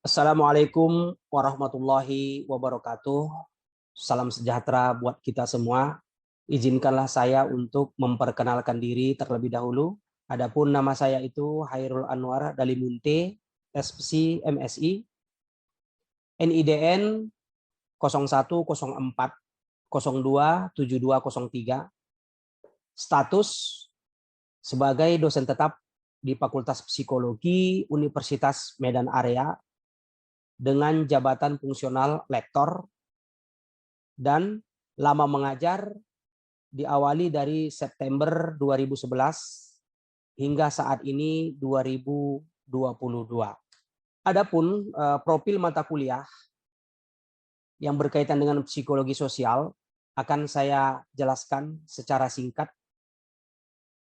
Assalamualaikum warahmatullahi wabarakatuh. Salam sejahtera buat kita semua. Izinkanlah saya untuk memperkenalkan diri terlebih dahulu. Adapun nama saya itu Hairul Anwar Dalimunte, SPC MSI, NIDN 0104027203, status sebagai dosen tetap di Fakultas Psikologi Universitas Medan Area dengan jabatan fungsional lektor, dan lama mengajar diawali dari September 2011 hingga saat ini 2022. Adapun profil mata kuliah yang berkaitan dengan psikologi sosial akan saya jelaskan secara singkat,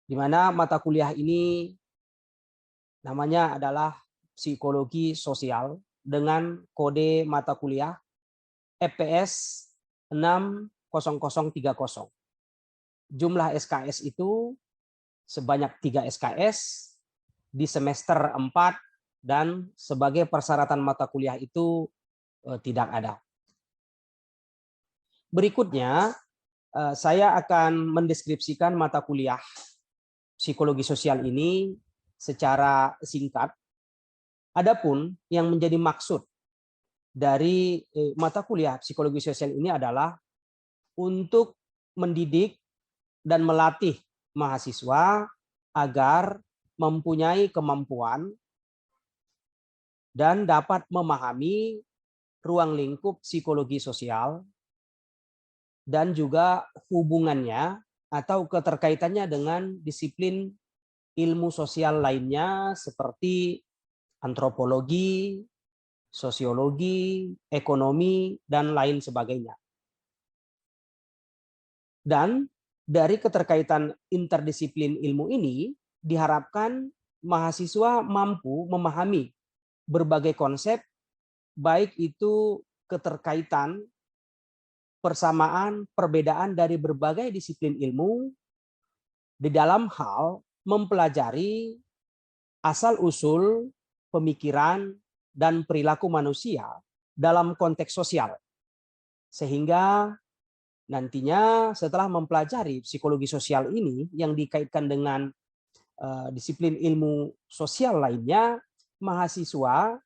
di mana mata kuliah ini namanya adalah psikologi sosial dengan kode mata kuliah EPS 60030. Jumlah SKS itu sebanyak 3 SKS di semester 4 dan sebagai persyaratan mata kuliah itu tidak ada. Berikutnya saya akan mendeskripsikan mata kuliah psikologi sosial ini secara singkat. Adapun yang menjadi maksud dari mata kuliah psikologi sosial ini adalah untuk mendidik dan melatih mahasiswa agar mempunyai kemampuan dan dapat memahami ruang lingkup psikologi sosial dan juga hubungannya atau keterkaitannya dengan disiplin ilmu sosial lainnya seperti antropologi, sosiologi, ekonomi, dan lain sebagainya. Dan dari keterkaitan interdisiplin ilmu ini, diharapkan mahasiswa mampu memahami berbagai konsep, baik itu keterkaitan, persamaan, perbedaan dari berbagai disiplin ilmu, di dalam hal mempelajari asal-usul pemikiran dan perilaku manusia dalam konteks sosial. Sehingga nantinya setelah mempelajari psikologi sosial ini yang dikaitkan dengan disiplin ilmu sosial lainnya, mahasiswa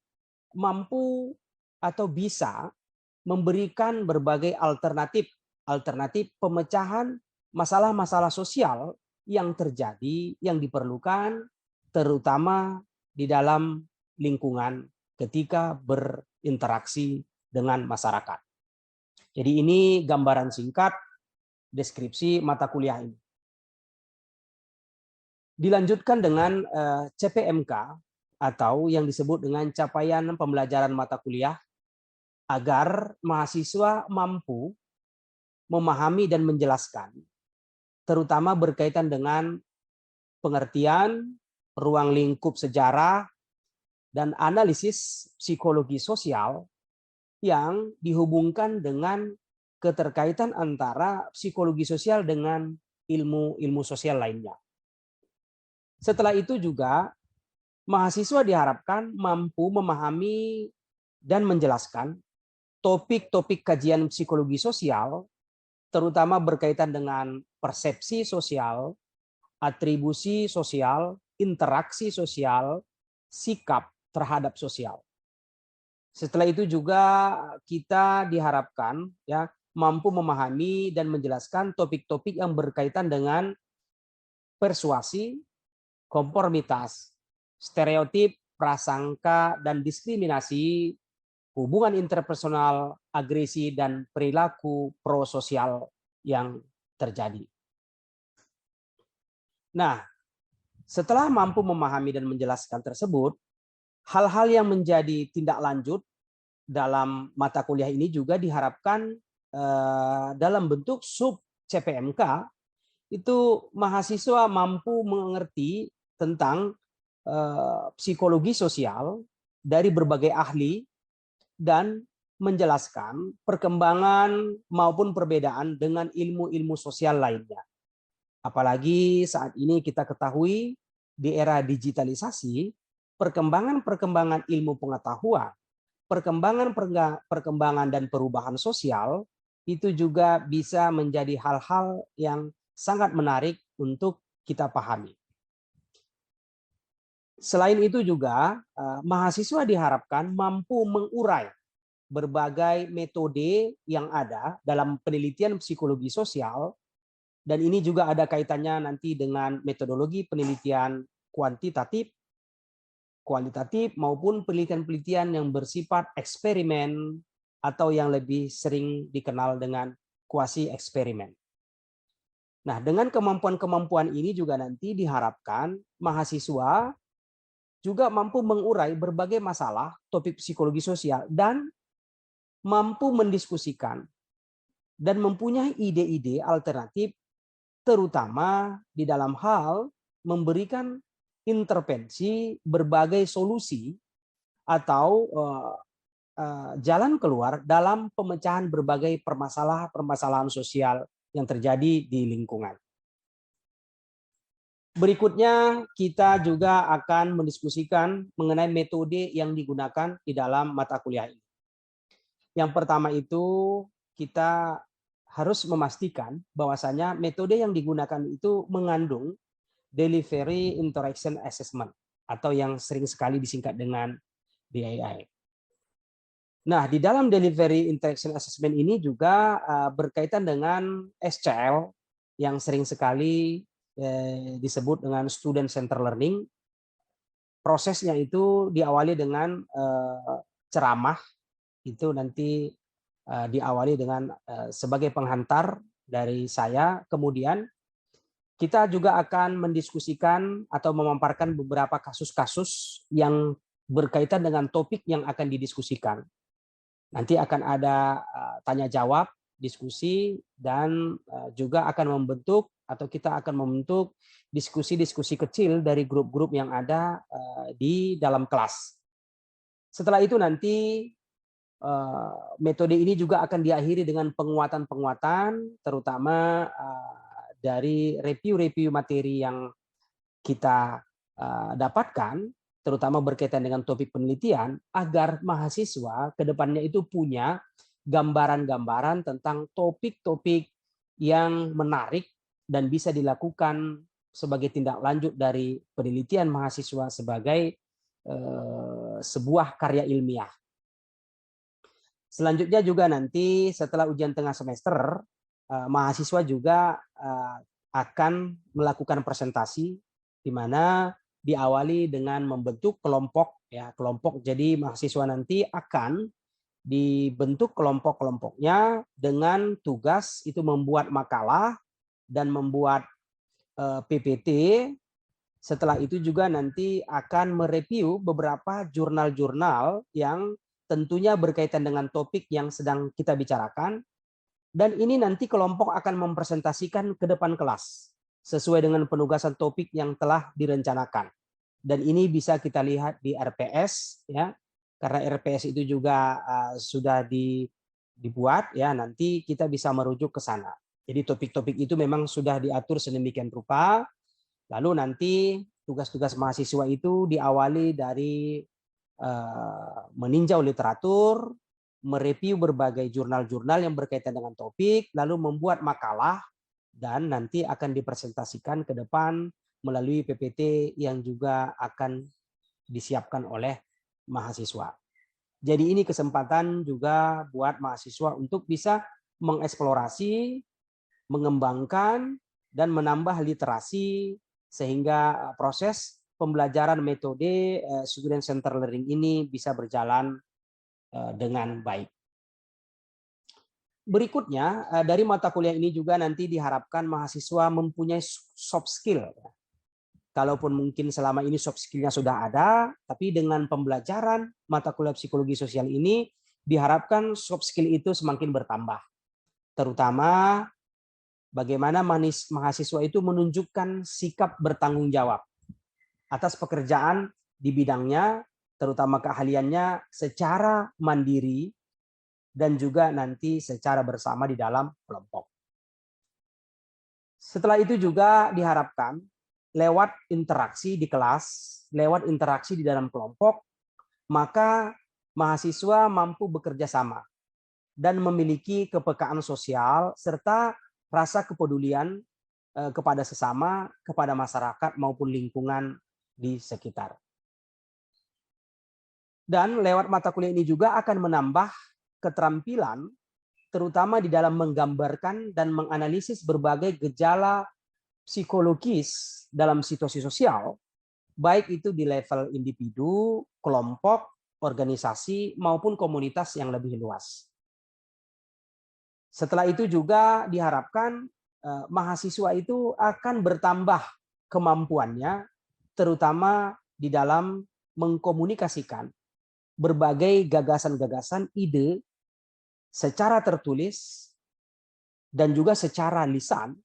mampu atau bisa memberikan berbagai alternatif pemecahan masalah-masalah sosial yang terjadi, yang diperlukan terutama di dalam lingkungan ketika berinteraksi dengan masyarakat. Jadi ini gambaran singkat deskripsi mata kuliah ini. Dilanjutkan dengan CPMK atau yang disebut dengan capaian pembelajaran mata kuliah agar mahasiswa mampu memahami dan menjelaskan, terutama berkaitan dengan pengertian ruang lingkup sejarah dan analisis psikologi sosial yang dihubungkan dengan keterkaitan antara psikologi sosial dengan ilmu sosial lainnya. Setelah itu juga mahasiswa diharapkan mampu memahami dan menjelaskan topik-topik kajian psikologi sosial, terutama berkaitan dengan persepsi sosial, atribusi sosial, interaksi sosial, sikap terhadap sosial. Setelah itu juga kita diharapkan ya mampu memahami dan menjelaskan topik-topik yang berkaitan dengan persuasi, konformitas, stereotip, prasangka, dan diskriminasi, hubungan interpersonal, agresi, dan perilaku prososial yang terjadi. Nah, setelah mampu memahami dan menjelaskan tersebut, hal-hal yang menjadi tindak lanjut dalam mata kuliah ini juga diharapkan dalam bentuk sub CPMK, itu mahasiswa mampu mengerti tentang psikologi sosial dari berbagai ahli dan menjelaskan perkembangan maupun perbedaan dengan ilmu-ilmu sosial lainnya. Apalagi saat ini kita ketahui di era digitalisasi, perkembangan ilmu pengetahuan perkembangan dan perubahan sosial itu juga bisa menjadi hal-hal yang sangat menarik untuk kita pahami. Selain itu juga, mahasiswa diharapkan mampu mengurai berbagai metode yang ada dalam penelitian psikologi sosial, dan ini juga ada kaitannya nanti dengan metodologi penelitian kuantitatif, kualitatif, maupun penelitian-penelitian yang bersifat eksperimen atau yang lebih sering dikenal dengan kuasi eksperimen. Nah, dengan kemampuan-kemampuan ini juga nanti diharapkan mahasiswa juga mampu mengurai berbagai masalah topik psikologi sosial dan mampu mendiskusikan dan mempunyai ide-ide alternatif, terutama di dalam hal memberikan intervensi berbagai solusi atau jalan keluar dalam pemecahan berbagai permasalahan sosial yang terjadi di lingkungan. Berikutnya, kita juga akan mendiskusikan mengenai metode yang digunakan di dalam mata kuliah ini. Yang pertama itu, kita harus memastikan bahwasanya metode yang digunakan itu mengandung Delivery Interaction Assessment, atau yang sering sekali disingkat dengan DII. Nah, di dalam Delivery Interaction Assessment ini juga berkaitan dengan SCL yang sering sekali disebut dengan Student Center Learning. Prosesnya itu diawali dengan ceramah, itu nanti diawali dengan sebagai penghantar dari saya, kemudian kita juga akan mendiskusikan atau memaparkan beberapa kasus-kasus yang berkaitan dengan topik yang akan didiskusikan. Nanti akan ada tanya jawab, diskusi, dan juga akan membentuk atau kita akan membentuk diskusi-diskusi kecil dari grup-grup yang ada di dalam kelas. Setelah itu nanti metode ini juga akan diakhiri dengan penguatan-penguatan, terutama dari review-review materi yang kita dapatkan, terutama berkaitan dengan topik penelitian, agar mahasiswa ke depannya itu punya gambaran-gambaran tentang topik-topik yang menarik dan bisa dilakukan sebagai tindak lanjut dari penelitian mahasiswa sebagai sebuah karya ilmiah. Selanjutnya juga nanti setelah ujian tengah semester, mahasiswa juga akan melakukan presentasi, di mana diawali dengan membentuk kelompok, ya kelompok. Jadi mahasiswa nanti akan dibentuk kelompok-kelompoknya dengan tugas itu membuat makalah dan membuat PPT. Setelah itu juga nanti akan mereview beberapa jurnal-jurnal yang tentunya berkaitan dengan topik yang sedang kita bicarakan. Dan ini nanti kelompok akan mempresentasikan ke depan kelas sesuai dengan penugasan topik yang telah direncanakan. Dan ini bisa kita lihat di RPS, ya, karena RPS itu juga sudah dibuat, ya, nanti kita bisa merujuk ke sana. Jadi topik-topik itu memang sudah diatur sedemikian rupa. Lalu nanti tugas-tugas mahasiswa itu diawali dari meninjau literatur, mereview berbagai jurnal-jurnal yang berkaitan dengan topik, lalu membuat makalah, dan nanti akan dipresentasikan ke depan melalui PPT yang juga akan disiapkan oleh mahasiswa. Jadi ini kesempatan juga buat mahasiswa untuk bisa mengeksplorasi, mengembangkan, dan menambah literasi, sehingga proses pembelajaran metode Student Center Learning ini bisa berjalan dengan baik. Berikutnya, dari mata kuliah ini juga nanti diharapkan mahasiswa mempunyai soft skill. Kalaupun mungkin selama ini soft skill-nya sudah ada, tapi dengan pembelajaran mata kuliah psikologi sosial ini diharapkan soft skill itu semakin bertambah. Terutama bagaimana mahasiswa itu menunjukkan sikap bertanggung jawab atas pekerjaan di bidangnya, terutama keahliannya secara mandiri dan juga nanti secara bersama di dalam kelompok. Setelah itu juga diharapkan lewat interaksi di kelas, lewat interaksi di dalam kelompok, maka mahasiswa mampu bekerja sama dan memiliki kepekaan sosial serta rasa kepedulian kepada sesama, kepada masyarakat maupun lingkungan di sekitar. Dan lewat mata kuliah ini juga akan menambah keterampilan terutama di dalam menggambarkan dan menganalisis berbagai gejala psikologis dalam situasi sosial, baik itu di level individu, kelompok, organisasi, maupun komunitas yang lebih luas. Setelah itu juga diharapkan mahasiswa itu akan bertambah kemampuannya, terutama di dalam mengkomunikasikan berbagai gagasan-gagasan, ide secara tertulis dan juga secara lisan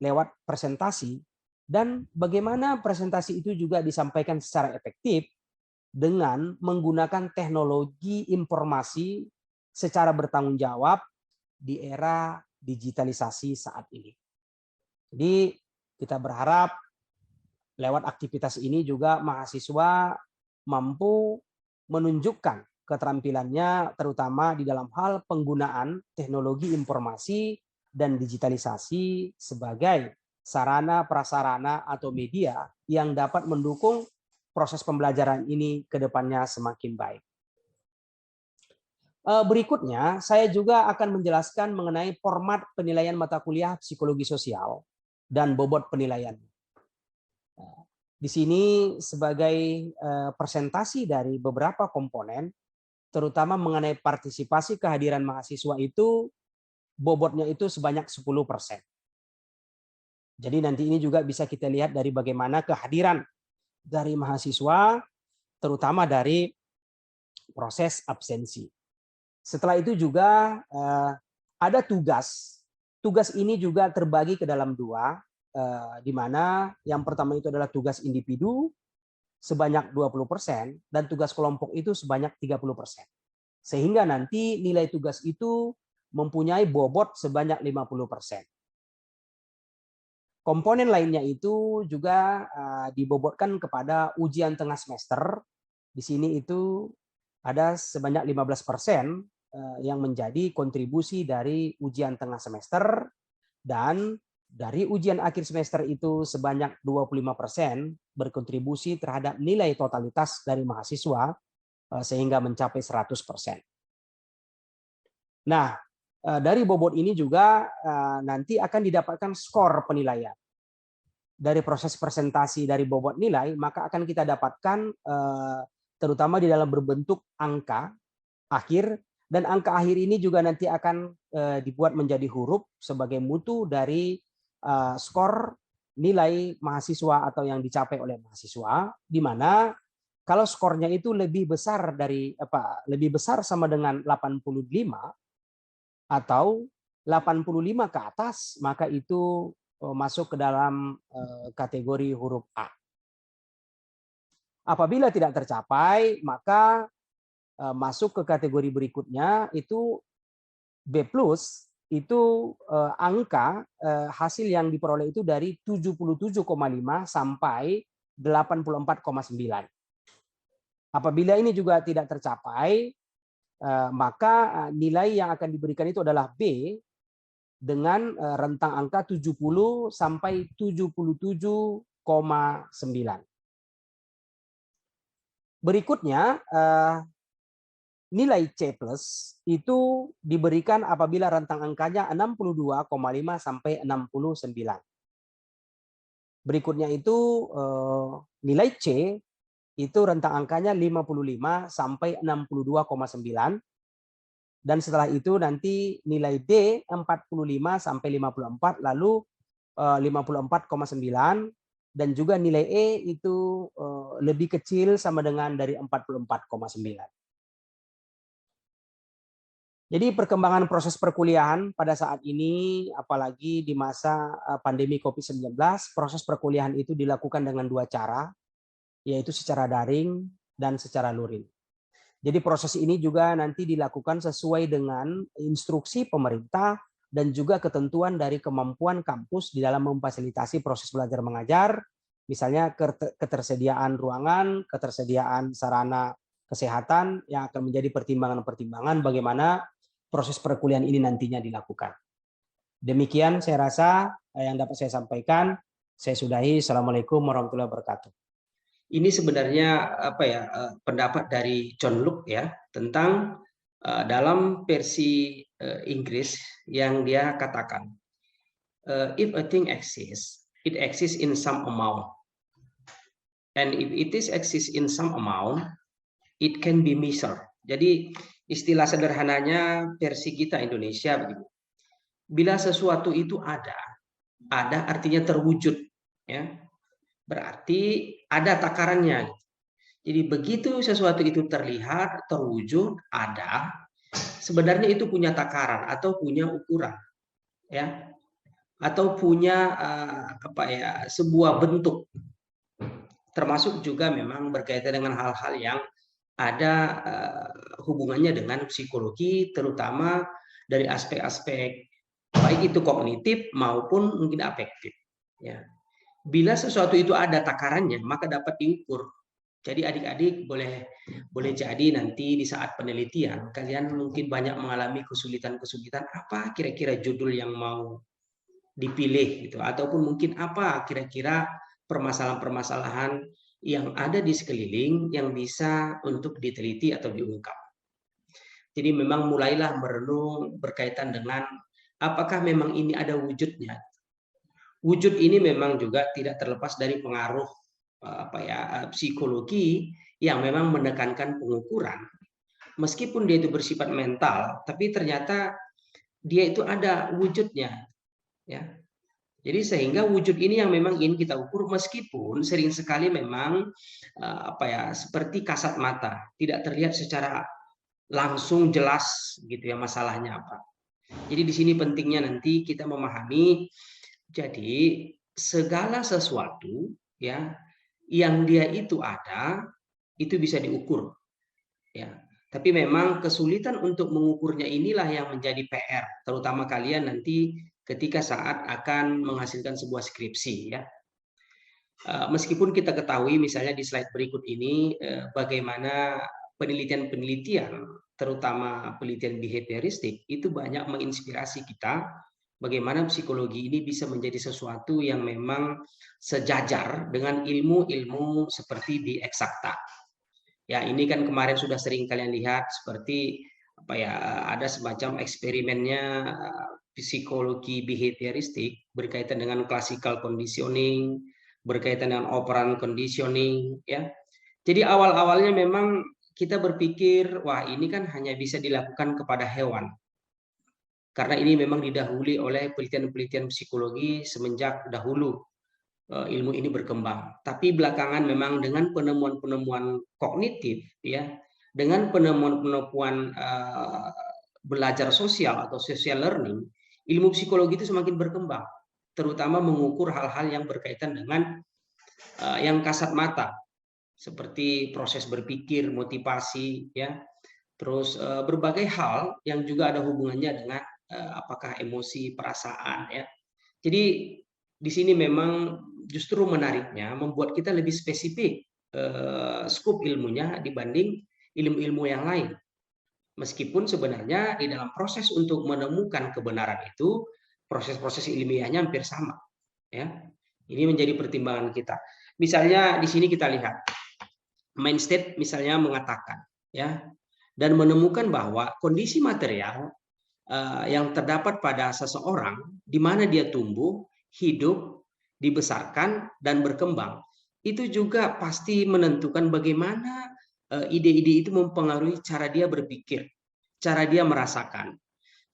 lewat presentasi, dan bagaimana presentasi itu juga disampaikan secara efektif dengan menggunakan teknologi informasi secara bertanggung jawab di era digitalisasi saat ini. Jadi kita berharap lewat aktivitas ini juga mahasiswa mampu menunjukkan keterampilannya terutama di dalam hal penggunaan teknologi informasi dan digitalisasi sebagai sarana, prasarana, atau media yang dapat mendukung proses pembelajaran ini ke depannya semakin baik. Berikutnya, saya juga akan menjelaskan mengenai format penilaian mata kuliah psikologi sosial dan bobot penilaian. Di sini sebagai presentasi dari beberapa komponen, terutama mengenai partisipasi kehadiran mahasiswa itu, bobotnya itu sebanyak 10%. Jadi nanti ini juga bisa kita lihat dari bagaimana kehadiran dari mahasiswa, terutama dari proses absensi. Setelah itu juga ada tugas. Tugas ini juga terbagi ke dalam dua, di mana yang pertama itu adalah tugas individu sebanyak 20% dan tugas kelompok itu sebanyak 30%. Sehingga nanti nilai tugas itu mempunyai bobot sebanyak 50%. Komponen lainnya itu juga dibobotkan kepada ujian tengah semester. Di sini itu ada sebanyak 15% yang menjadi kontribusi dari ujian tengah semester, dan dari ujian akhir semester itu sebanyak 25% berkontribusi terhadap nilai totalitas dari mahasiswa sehingga mencapai 100%. Nah, dari bobot ini juga nanti akan didapatkan skor penilaian. Dari proses presentasi dari bobot nilai, maka akan kita dapatkan terutama di dalam berbentuk angka akhir, dan angka akhir ini juga nanti akan dibuat menjadi huruf sebagai mutu dari skor nilai mahasiswa atau yang dicapai oleh mahasiswa, di mana kalau skornya itu lebih besar dari lebih besar sama dengan 85 atau 85 ke atas, maka itu masuk ke dalam kategori huruf A. Apabila tidak tercapai, maka masuk ke kategori berikutnya, itu B+, itu angka hasil yang diperoleh itu dari 77,5 sampai 84,9. Apabila ini juga tidak tercapai, maka nilai yang akan diberikan itu adalah B dengan rentang angka 70 sampai 77,9. Berikutnya, nilai C+ itu diberikan apabila rentang angkanya 62,5 sampai 69. Berikutnya itu nilai C itu rentang angkanya 55 sampai 62,9. Dan setelah itu nanti nilai D 45 sampai 54, lalu 54,9, dan juga nilai E itu lebih kecil sama dengan dari 44,9. Jadi perkembangan proses perkuliahan pada saat ini, apalagi di masa pandemi COVID-19, proses perkuliahan itu dilakukan dengan dua cara, yaitu secara daring dan secara luring. Jadi proses ini juga nanti dilakukan sesuai dengan instruksi pemerintah dan juga ketentuan dari kemampuan kampus di dalam memfasilitasi proses belajar mengajar, misalnya ketersediaan ruangan, ketersediaan sarana kesehatan yang akan menjadi pertimbangan-pertimbangan bagaimana proses perkuliahan ini nantinya dilakukan. Demikian saya rasa yang dapat saya sampaikan. Saya sudahi. Assalamualaikum warahmatullahi wabarakatuh. Ini sebenarnya pendapat dari John Locke ya tentang dalam versi Inggris yang dia katakan, if a thing exists, it exists in some amount, and if it is exists in some amount, it can be measured. Jadi istilah sederhananya versi kita Indonesia begitu. Bila sesuatu itu ada artinya terwujud, ya. Berarti ada takarannya. Jadi begitu sesuatu itu terlihat, terwujud, ada, sebenarnya itu punya takaran atau punya ukuran, ya, atau punya sebuah bentuk. Termasuk juga memang berkaitan dengan hal-hal yang ada hubungannya dengan psikologi, terutama dari aspek-aspek baik itu kognitif maupun mungkin afektif. Ya. Bila sesuatu itu ada takarannya, maka dapat diukur. Jadi adik-adik boleh jadi nanti di saat penelitian kalian mungkin banyak mengalami kesulitan-kesulitan, apa kira-kira judul yang mau dipilih gitu, ataupun mungkin apa kira-kira permasalahan-permasalahan yang ada di sekeliling yang bisa untuk diteliti atau diungkap. Jadi memang mulailah merenung berkaitan dengan apakah memang ini ada wujudnya. Wujud ini memang juga tidak terlepas dari pengaruh psikologi yang memang menekankan pengukuran. Meskipun dia itu bersifat mental, tapi ternyata dia itu ada wujudnya, ya. Jadi sehingga wujud ini yang memang ingin kita ukur, meskipun sering sekali memang seperti kasat mata, tidak terlihat secara langsung jelas gitu ya masalahnya apa. Jadi di sini pentingnya nanti kita memahami, jadi segala sesuatu ya yang dia itu ada itu bisa diukur ya. Tapi memang kesulitan untuk mengukurnya inilah yang menjadi PR, terutama kalian nanti ketika saat akan menghasilkan sebuah skripsi ya. Meskipun kita ketahui misalnya di slide berikut ini bagaimana penelitian-penelitian terutama penelitian behavioristik itu banyak menginspirasi kita bagaimana psikologi ini bisa menjadi sesuatu yang memang sejajar dengan ilmu-ilmu seperti di eksakta. Ya, ini kan kemarin sudah sering kalian lihat seperti ada semacam eksperimennya psikologi behavioristik berkaitan dengan classical conditioning, berkaitan dengan operant conditioning ya. Jadi awal-awalnya memang kita berpikir wah ini kan hanya bisa dilakukan kepada hewan. Karena ini memang didahului oleh penelitian-penelitian psikologi semenjak dahulu ilmu ini berkembang. Tapi belakangan memang dengan penemuan-penemuan kognitif ya, dengan penemuan-penemuan belajar sosial atau social learning, ilmu psikologi itu semakin berkembang, terutama mengukur hal-hal yang berkaitan dengan yang kasat mata, seperti proses berpikir, motivasi, ya, terus berbagai hal yang juga ada hubungannya dengan apakah emosi, perasaan, ya. Jadi di sini memang justru menariknya membuat kita lebih spesifik skop ilmunya dibanding ilmu-ilmu yang lain. Meskipun sebenarnya di dalam proses untuk menemukan kebenaran itu proses-proses ilmiahnya hampir sama, ya. Ini menjadi pertimbangan kita. Misalnya di sini kita lihat Mindstate misalnya mengatakan, ya, dan menemukan bahwa kondisi material yang terdapat pada seseorang di mana dia tumbuh, hidup, dibesarkan dan berkembang itu juga pasti menentukan bagaimana ide-ide itu mempengaruhi cara dia berpikir, cara dia merasakan.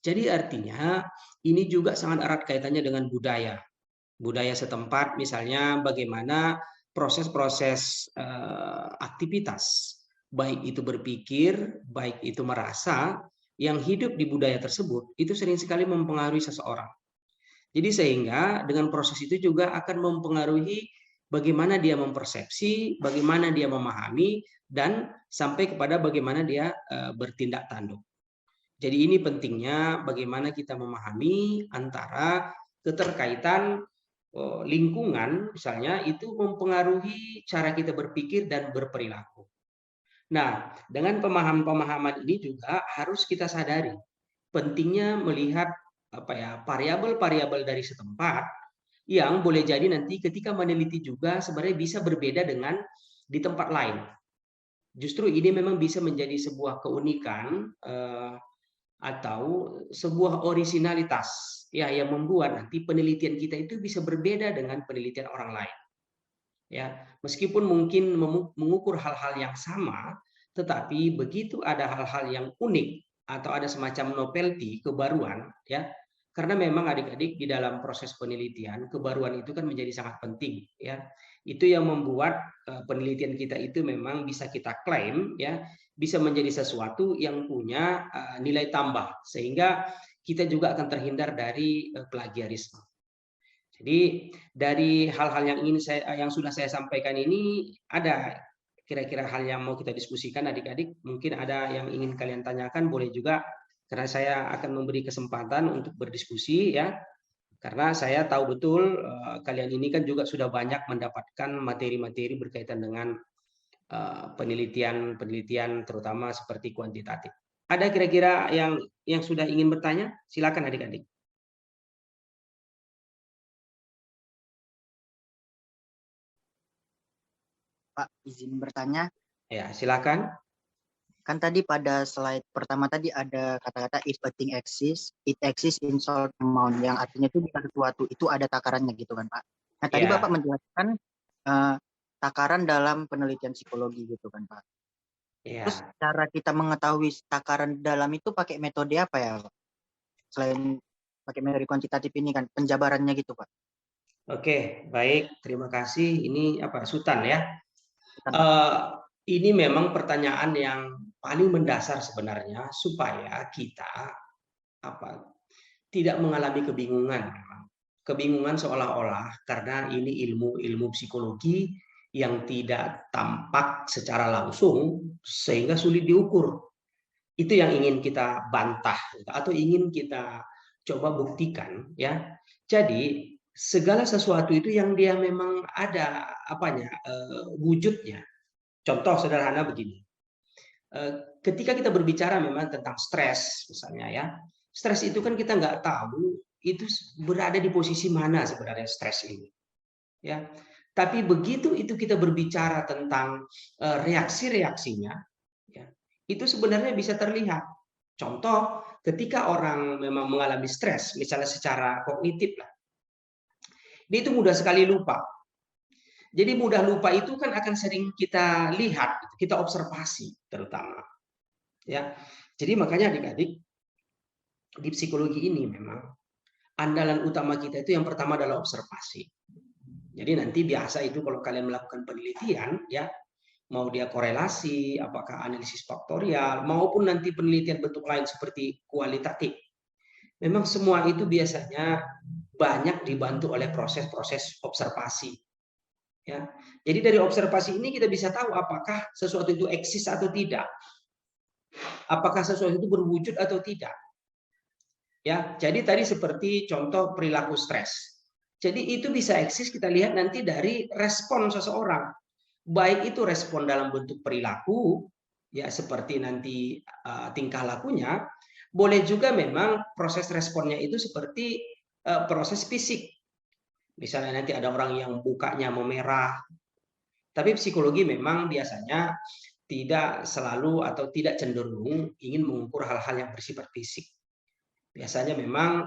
Jadi artinya ini juga sangat erat kaitannya dengan budaya. Budaya setempat misalnya bagaimana proses-proses aktivitas, baik itu berpikir, baik itu merasa, yang hidup di budaya tersebut itu sering sekali mempengaruhi seseorang. Jadi sehingga dengan proses itu juga akan mempengaruhi bagaimana dia mempersepsi, bagaimana dia memahami, dan sampai kepada bagaimana dia bertindak tanduk. Jadi ini pentingnya bagaimana kita memahami antara keterkaitan lingkungan misalnya itu mempengaruhi cara kita berpikir dan berperilaku. Nah, dengan pemahaman-pemahaman ini juga harus kita sadari pentingnya melihat apa ya variabel-variabel dari setempat yang boleh jadi nanti ketika meneliti juga sebenarnya bisa berbeda dengan di tempat lain. Justru ini memang bisa menjadi sebuah keunikan atau sebuah orisinalitas ya yang membuat nanti penelitian kita itu bisa berbeda dengan penelitian orang lain. Ya, meskipun mungkin mengukur hal-hal yang sama, tetapi begitu ada hal-hal yang unik atau ada semacam novelty, kebaruan, ya, karena memang adik-adik di dalam proses penelitian kebaruan itu kan menjadi sangat penting, ya. Itu yang membuat penelitian kita itu memang bisa kita klaim, ya, bisa menjadi sesuatu yang punya nilai tambah, sehingga kita juga akan terhindar dari plagiarisme. Jadi dari hal-hal yang sudah saya sampaikan ini ada kira-kira hal yang mau kita diskusikan adik-adik, mungkin ada yang ingin kalian tanyakan boleh juga karena saya akan memberi kesempatan untuk berdiskusi ya. Karena saya tahu betul kalian ini kan juga sudah banyak mendapatkan materi-materi berkaitan dengan penelitian terutama seperti kuantitatif. Ada kira-kira yang sudah ingin bertanya? Silakan adik-adik. Pak, izin bertanya. Ya, silakan. Kan tadi pada slide pertama tadi ada kata-kata if a thing exists, it exists in short amount, yang artinya itu bisa sesuatu itu ada takarannya gitu kan Pak. Nah tadi Bapak Ya, menjelaskan takaran dalam penelitian psikologi gitu kan Pak. Terus ya. cara kita mengetahui takaran dalam itu pakai metode apa ya Pak? Selain pakai metode kuantitatif ini kan penjabarannya gitu Pak. Oke, baik. Terima kasih. Ini apa? Sultan ya. Bukan, Pak. Eh, ini memang pertanyaan yang paling mendasar sebenarnya supaya kita apa tidak mengalami kebingungan. Kebingungan seolah-olah karena ini ilmu psikologi yang tidak tampak secara langsung sehingga sulit diukur. Itu yang ingin kita bantah atau ingin kita coba buktikan ya. Jadi segala sesuatu itu yang dia memang ada apanya wujudnya. Contoh sederhana begini. Ketika kita berbicara memang tentang stres misalnya ya. Stres itu kan kita nggak tahu itu berada di posisi mana sebenarnya stres ini. Ya. Tapi begitu itu kita berbicara tentang reaksi-reaksinya ya, itu sebenarnya bisa terlihat. Contoh, ketika orang memang mengalami stres, misalnya secara kognitif lah, dia itu mudah sekali lupa. Jadi mudah lupa itu kan akan sering kita lihat, kita observasi terutama. Ya, jadi makanya adik-adik di psikologi ini memang andalan utama kita itu yang pertama adalah observasi. Jadi nanti biasa itu kalau kalian melakukan penelitian, ya mau dia korelasi, apakah analisis faktorial, maupun nanti penelitian bentuk lain seperti kualitatif. Memang semua itu biasanya banyak dibantu oleh proses-proses observasi. Ya. Jadi dari observasi ini kita bisa tahu apakah sesuatu itu eksis atau tidak. Apakah sesuatu itu berwujud atau tidak. Ya, jadi tadi seperti contoh perilaku stres. Jadi itu bisa eksis kita lihat nanti dari respon seseorang. Baik itu respon dalam bentuk perilaku, ya seperti nanti tingkah lakunya, boleh juga memang proses responnya itu seperti proses fisik. Misalnya nanti ada orang yang mukanya memerah, tapi psikologi memang biasanya tidak selalu atau tidak cenderung ingin mengukur hal-hal yang bersifat fisik. Biasanya memang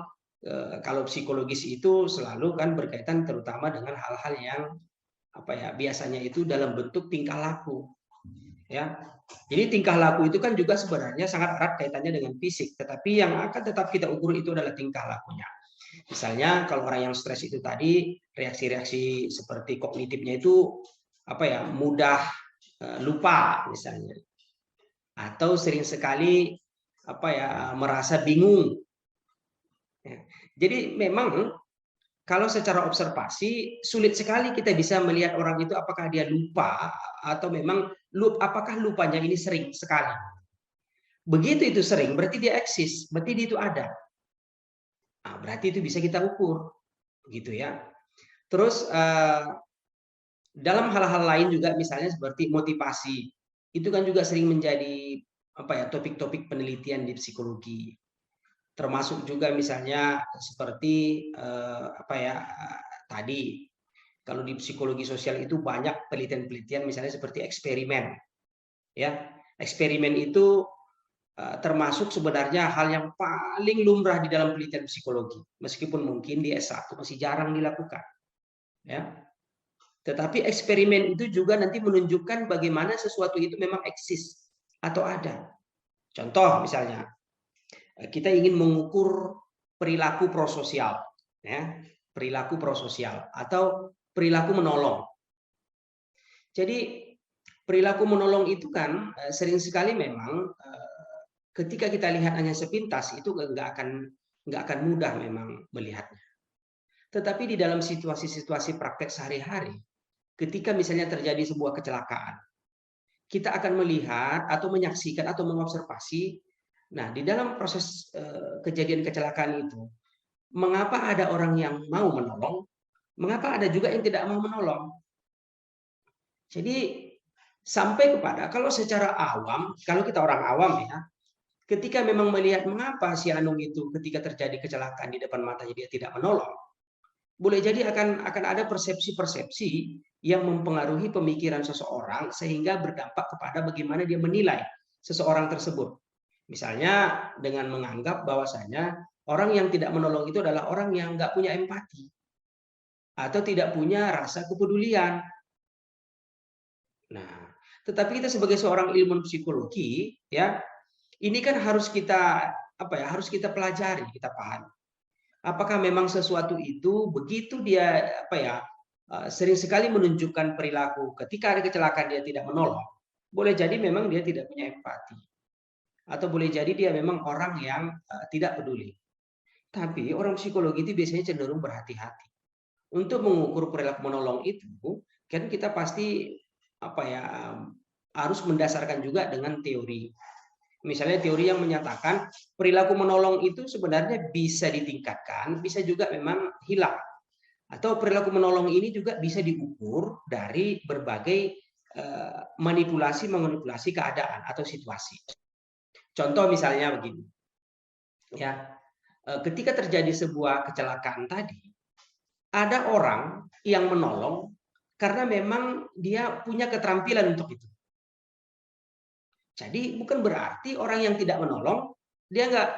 kalau psikologis itu selalu kan berkaitan terutama dengan hal-hal yang apa ya biasanya itu dalam bentuk tingkah laku. Ya, jadi tingkah laku itu kan juga sebenarnya sangat erat kaitannya dengan fisik, tetapi yang akan tetap kita ukur itu adalah tingkah lakunya. Misalnya kalau orang yang stres itu tadi reaksi-reaksi seperti kognitifnya itu apa ya mudah lupa misalnya, atau sering sekali apa ya merasa bingung. Ya. Jadi memang kalau secara observasi sulit sekali kita bisa melihat orang itu apakah dia lupa atau memang apakah lupanya ini sering sekali. Begitu itu sering berarti dia eksis, berarti dia itu ada. Nah, berarti itu bisa kita ukur, gitu ya. Terus dalam hal-hal lain juga misalnya seperti motivasi. itu kan juga sering menjadi topik-topik penelitian di psikologi. Termasuk juga misalnya seperti tadi kalau di psikologi sosial itu banyak penelitian-penelitian misalnya seperti eksperimen. Ya, eksperimen itu termasuk sebenarnya hal yang paling lumrah di dalam penelitian psikologi, meskipun mungkin di S1 masih jarang dilakukan. Ya. Tetapi eksperimen itu juga nanti menunjukkan bagaimana sesuatu itu memang eksis atau ada. Contoh misalnya, kita ingin mengukur perilaku prososial, ya, perilaku prososial atau perilaku menolong. Jadi perilaku menolong itu kan sering sekali memang ketika kita lihat hanya sepintas itu nggak akan mudah memang melihatnya. Tetapi di dalam situasi-situasi praktek sehari-hari, ketika misalnya terjadi sebuah kecelakaan, kita akan melihat atau menyaksikan atau mengobservasi. Nah, di dalam proses kejadian kecelakaan itu, mengapa ada orang yang mau menolong, mengapa ada juga yang tidak mau menolong. Jadi sampai kepada kalau secara awam, kalau kita orang awam ya, ketika memang melihat mengapa si Anung itu ketika terjadi kecelakaan di depan matanya dia tidak menolong, boleh jadi akan ada persepsi-persepsi yang mempengaruhi pemikiran seseorang sehingga berdampak kepada bagaimana dia menilai seseorang tersebut. Misalnya dengan menganggap bahwasanya orang yang tidak menolong itu adalah orang yang nggak punya empati atau tidak punya rasa kepedulian. Nah, tetapi kita sebagai seorang ilmuwan psikologi, ya, ini kan harus kita harus kita pelajari, kita pahami. Apakah memang sesuatu itu begitu dia sering sekali menunjukkan perilaku ketika ada kecelakaan dia tidak menolong. Boleh jadi memang dia tidak punya empati. Atau boleh jadi dia memang orang yang tidak peduli. Tapi orang psikologi itu biasanya cenderung berhati-hati. Untuk mengukur perilaku menolong itu, kan kita pasti harus mendasarkan juga dengan teori. Misalnya teori yang menyatakan perilaku menolong itu sebenarnya bisa ditingkatkan, bisa juga memang hilang. Atau perilaku menolong ini juga bisa diukur dari berbagai manipulasi keadaan atau situasi. Contoh misalnya begini, ya, ketika terjadi sebuah kecelakaan tadi, ada orang yang menolong karena memang dia punya keterampilan untuk itu. Jadi bukan berarti orang yang tidak menolong dia nggak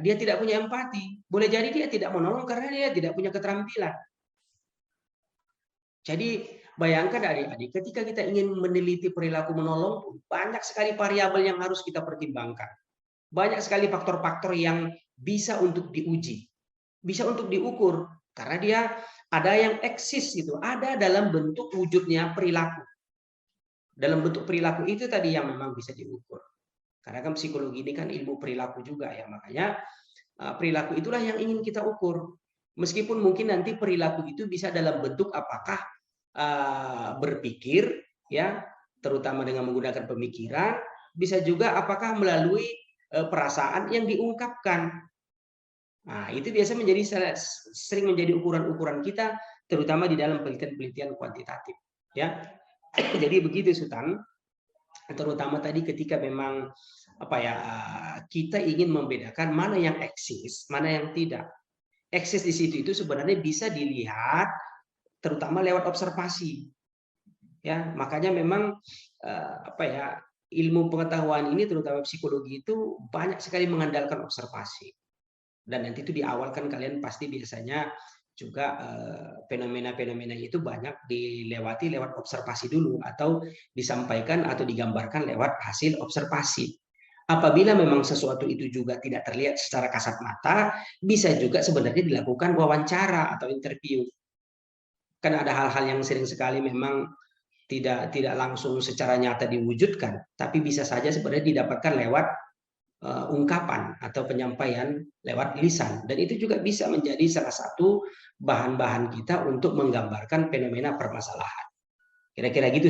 dia tidak punya empati. Boleh jadi dia tidak menolong karena dia tidak punya keterampilan. Jadi bayangkan adik-adik, ketika kita ingin meneliti perilaku menolong, banyak sekali variabel yang harus kita pertimbangkan. Banyak sekali faktor-faktor yang bisa untuk diuji, bisa untuk diukur, karena dia ada yang eksis gitu, ada dalam bentuk wujudnya perilaku. Dalam bentuk perilaku itu tadi yang memang bisa diukur. Karena kan psikologi ini kan ilmu perilaku juga ya, makanya perilaku itulah yang ingin kita ukur. Meskipun mungkin nanti perilaku itu bisa dalam bentuk apakah berpikir, ya, terutama dengan menggunakan pemikiran, bisa juga apakah melalui perasaan yang diungkapkan. Nah, itu biasa sering menjadi ukuran-ukuran kita, terutama di dalam penelitian-penelitian kuantitatif. Ya, jadi begitu Sultan. Terutama tadi ketika memang kita ingin membedakan mana yang eksis, mana yang tidak. Eksis di situ itu sebenarnya bisa dilihat terutama lewat observasi. Ya, makanya memang ilmu pengetahuan ini terutama psikologi itu banyak sekali mengandalkan observasi. Dan nanti itu di awal kan kalian pasti biasanya juga fenomena-fenomena itu banyak dilewati lewat observasi dulu atau disampaikan atau digambarkan lewat hasil observasi. Apabila memang sesuatu itu juga tidak terlihat secara kasat mata, bisa juga sebenarnya dilakukan wawancara atau interview. Kan ada hal-hal yang sering sekali memang tidak langsung secara nyata diwujudkan, tapi bisa saja sebenarnya didapatkan lewat ungkapan atau penyampaian lewat lisan, dan itu juga bisa menjadi salah satu bahan-bahan kita untuk menggambarkan fenomena permasalahan. Kira-kira gitu.